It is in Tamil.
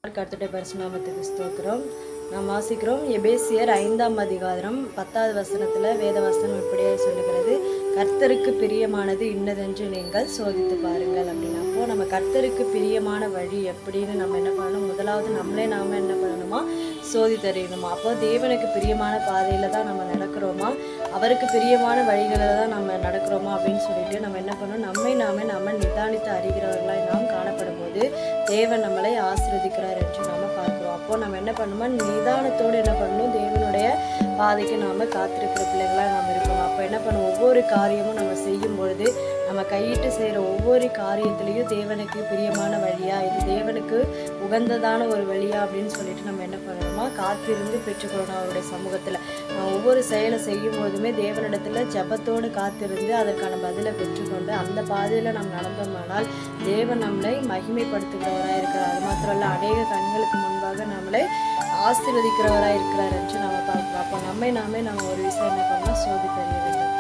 கர்த்தருடைய பரிசுநாமத்துக்கு ஸ்தோத்திரம். நாம் வாசிக்கிறோம் எபேசியர் 5ஆம் அதிகாரம் 10வது வசனத்தில் வேத வசனம் இப்படியே சொல்லுகிறது, கர்த்தருக்கு பிரியமானது இன்னதென்று நீங்கள் சோதித்து பாருங்கள் அப்படின்னா. அப்போ நம்ம கர்த்தருக்கு பிரியமான வழி எப்படின்னு நம்ம என்ன பண்ணணும்? முதலாவது நாம என்ன பண்ணணுமா? சோதித்தறியணுமா. அப்போ தேவனுக்கு பிரியமான பாதையில் தான் நம்ம நடக்கிறோமா, அவருக்கு பிரியமான வழிகளில் தான் நம்ம நடக்கிறோமா அப்படின்னு சொல்லிட்டு நம்ம என்ன பண்ணணும்? நம்ம நிதானித்து அறிகிறவர்களாய் நாம் காணப்படும் போது தேவன் நம்மளை ஆசீர்வதிக்கிறார் என்று நாம் பார்க்கிறோம். அப்போ நம்ம என்ன பண்ணணுமா? நிதானத்தோடு என்ன பண்ணணும்? தேவனுடைய பாதைக்கு நாம் காத்திருக்கிற பிள்ளைகளாக நாம் இருக்கணும். அப்போ என்ன பண்ணணும்? ஒவ்வொரு காரியமும் நம்ம செய்யும் பொழுது நம்ம கையிட்டு செய்கிற ஒவ்வொரு காரியத்திலையும் தேவனுக்கு பிரியமான வழியா, இது தேவனுக்கு உகந்ததான ஒரு வழியா அப்படின்னு சொல்லிட்டு நம்ம என்ன பண்ணணுமா? காத்திருந்து பெற்றுக்கொள்ளணும் அவருடைய சமூகத்தில். ஒவ்வொரு செயலை செய்யும் போதுமே தேவனிடத்தில் ஜபத்தோடு காத்திருந்து அதற்கான பதிலை பெற்றுக்கொண்டு அந்த பாதையில் நம்ம நடந்தோமானால் தேவன் நம்மளை மகிமைப்படுத்துகிறவராக இருக்கிறார். அது மாத்திரம் இல்லை, அநேக கண்களுக்கு முன்பாக நம்மளை ஆசீர்வதிக்கிறவராக இருக்கிறார் என்று நம்ம பார்க்கிறோம். அப்போ நம்ம ஒரு விஷயம் என்ன பண்ணலாம்? சோதித்தறிய வேண்டும்.